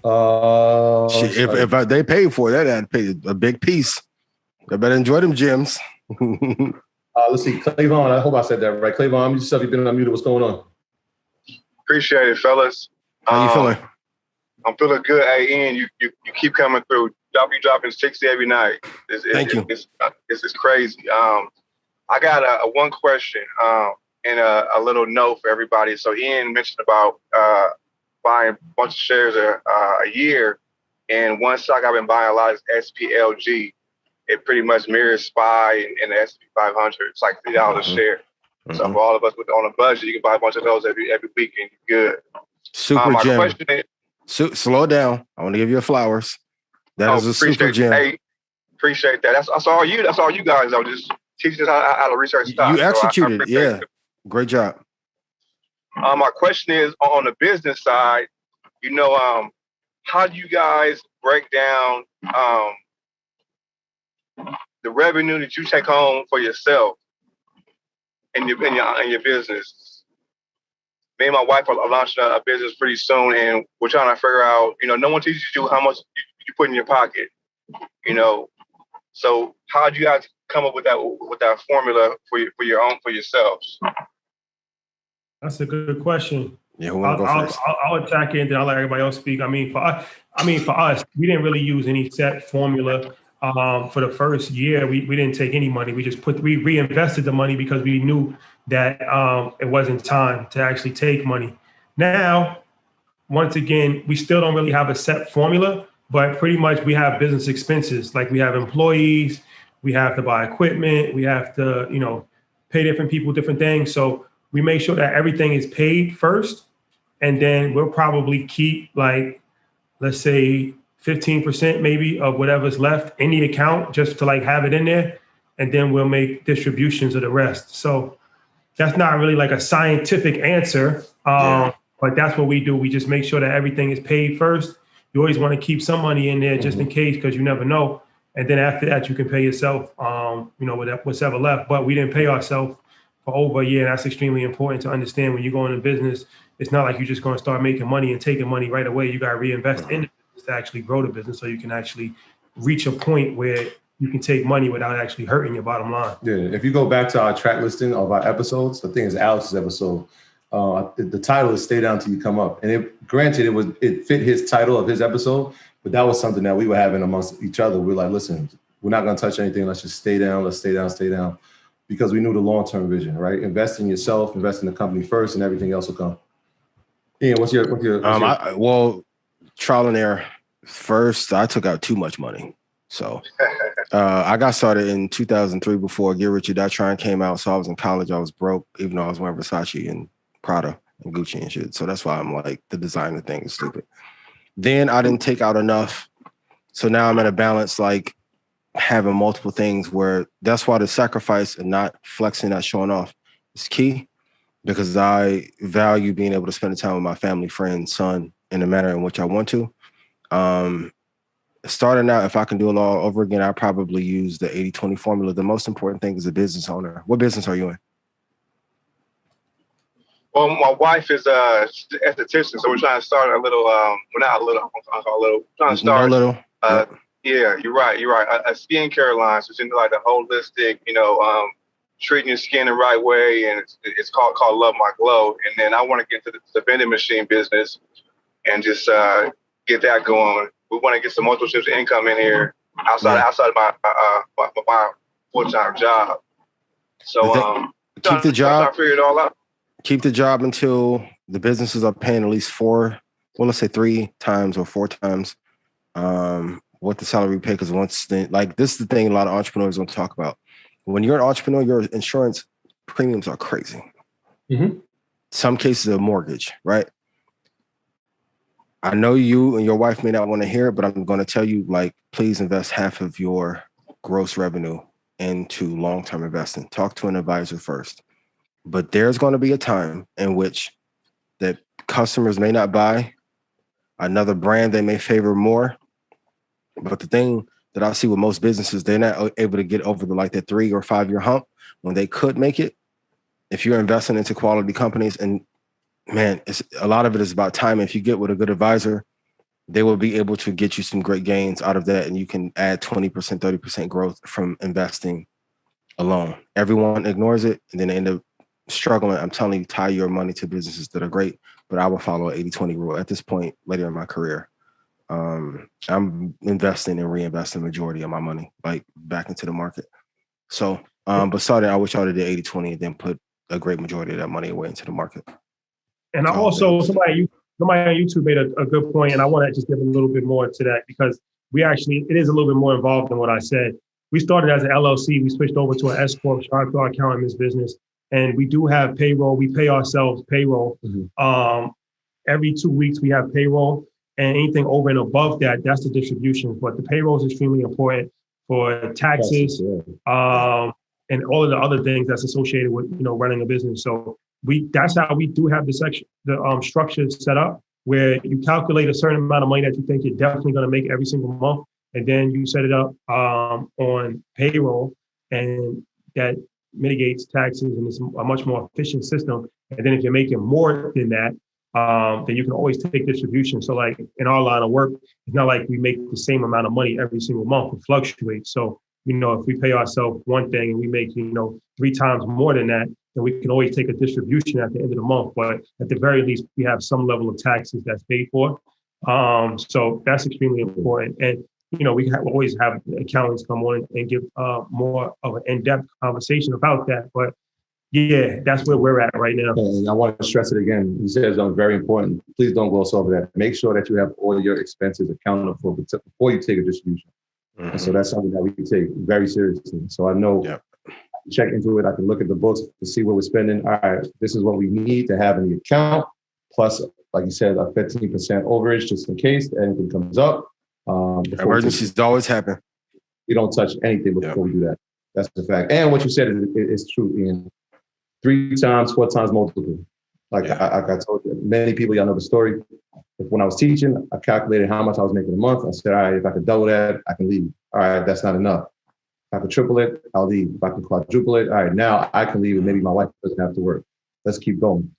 Shit, if they paid for that, I'd pay a big piece. I better enjoy them gems. Let's see, Clavon. I hope I said that right. Clavon, I'm yourself. You've been unmuted. What's going on? Appreciate it, fellas. How you feeling? I'm feeling good. Hey, Ian, you keep coming through. You dropping 60 every night. Thank you. It's crazy. I got a one question and a little note for everybody. So Ian mentioned about buying a bunch of shares a year, and one stock I've been buying a lot is SPLG. It pretty much mirrors SPY and the S&P 500. It's like $3 a share. Mm-hmm. So for all of us on a budget, you can buy a bunch of those every week and you're good. Super gem. Slow down. I want to give you flowers. That is a super gem. Hey, appreciate that. That's all you. That's all you guys are just teaching us how to research stocks. You executed. So yeah. Great job. My question is on the business side. How do you guys break down the revenue that you take home for yourself in your business? Me and my wife are launching a business pretty soon, and we're trying to figure out. No one teaches you how much you put in your pocket. So how do you guys come up with that formula for yourselves? That's a good question. Yeah, who want to go first? I'll attack it and then I'll let everybody else speak. For us, we didn't really use any set formula. For the first year, we didn't take any money. We reinvested the money because we knew that it wasn't time to actually take money. Now, once again, we still don't really have a set formula, but pretty much we have business expenses. Like we have employees, we have to buy equipment, we have to, pay different people, different things. So we make sure that everything is paid first, and then we'll probably keep let's say 15% maybe of whatever's left in the account just to have it in there. And then we'll make distributions of the rest. So that's not really a scientific answer, but that's what we do. We just make sure that everything is paid first. You always want to keep some money in there just in case, because you never know. And then after that, you can pay yourself, what's ever left. But we didn't pay ourselves for over a year. That's extremely important to understand when you go into business. It's not like you're just going to start making money and taking money right away. You got to reinvest in it to actually grow the business so you can actually reach a point where you can take money without actually hurting your bottom line. Yeah, if you go back to our track listing of our episodes, I think it's Alex's episode. The title is "Stay Down Till You Come Up," and it fit his title of his episode, but that was something that we were having amongst each other. We're like, listen, we're not going to touch anything. Let's just stay down. Let's stay down, because we knew the long-term vision, right? Invest in yourself, invest in the company first, and everything else will come. Ian, what's your trial and error. First, I took out too much money. So I got started in 2003 before Get Rich or Die Trying came out. So I was in college. I was broke, even though I was wearing Versace and Prada and Gucci and shit. So that's why I'm the designer thing is stupid. Then I didn't take out enough. So now I'm at a balance, having multiple things where that's why the sacrifice and not flexing, not showing off is key, because I value being able to spend the time with my family, friends, son, in the manner in which I want to. Starting out, if I can do it all over again, I probably use the 80-20 formula. The most important thing is a business owner. What business are you in? Well, my wife is an esthetician, so we're trying to start a little. Not a little. Trying to start. No little. Yeah, you're right. A skincare line, so it's into the holistic, treating your skin the right way, and it's called Love My Glow. And then I want to get into the vending machine business and just get that going. We want to get some multiple streams of income in here outside of my full-time job. So keep the job. Figure it all out. Keep the job until the businesses are paying at least 3 times or 4 times what the salary pay. Because this is the thing a lot of entrepreneurs don't talk about. When you're an entrepreneur, your insurance premiums are crazy. Mm-hmm. Some cases a mortgage, right? I know you and your wife may not want to hear it, but I'm going to tell you, please invest half of your gross revenue into long-term investing. Talk to an advisor first. But there's going to be a time in which that customers may not buy another brand they may favor more. But the thing that I see with most businesses, they're not able to get over that 3 or 5 year hump when they could make it. If you're investing into quality companies, and man, a lot of it is about time. If you get with a good advisor, they will be able to get you some great gains out of that, and you can add 20%, 30% growth from investing alone. Everyone ignores it, and then they end up struggling. I'm telling you, tie your money to businesses that are great, but I will follow an 80-20 rule at this point later in my career. I'm investing and reinvesting the majority of my money, like back into the market. So, but starting, I wish I would have did 80-20 and then put a great majority of that money away into the market. And I also, somebody on YouTube made a good point, and I want to just give a little bit more to that, because it is a little bit more involved than what I said. We started as an LLC. We switched over to an S Corp, started to our accounting in this business. And we do have payroll. We pay ourselves payroll. Every 2 weeks we have payroll, and anything over and above that, that's the distribution. But the payroll is extremely important for taxes, and all of the other things that's associated with, running a business. So that's how we do have the structure set up, where you calculate a certain amount of money that you think you're definitely going to make every single month, and then you set it up on payroll, and that mitigates taxes, and it's a much more efficient system. And then if you're making more than that, then you can always take distribution. So like in our line of work, it's not like we make the same amount of money every single month. It fluctuates. So, if we pay ourselves one thing and we make, 3 times more than that, then we can always take a distribution at the end of the month. But at the very least, we have some level of taxes that's paid for. So that's extremely important. And, we always have accountants come on and give more of an in-depth conversation about that. But yeah, that's where we're at right now. And I want to stress it again. You said something very important. Please don't gloss over that. Make sure that you have all your expenses accounted for before you take a distribution. And so that's something that we take very seriously. So I know, check into it. I can look at the books to see what we're spending. All right, this is what we need to have in the account. Plus, like you said, a 15% overage just in case anything comes up. Emergencies always happen. We don't touch anything before we do that. That's the fact. And what you said is true, Ian. 3 times, 4 times multiple. Like I told you, many people, y'all know the story. When I was teaching, I calculated how much I was making a month. I said, all right, if I could double that, I can leave. All right, that's not enough. If I could triple it, I'll leave. If I can quadruple it, all right, now I can leave and maybe my wife doesn't have to work. Let's keep going.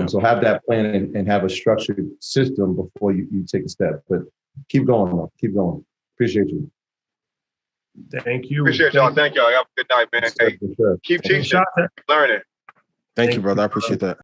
So have that plan and have a structured system before you take a step. But keep going, though. Keep going. Appreciate you. Thank you. Appreciate y'all. Thank y'all. Have a good night, man. Hey, keep teaching, keep learning. Thank you, brother. I appreciate that.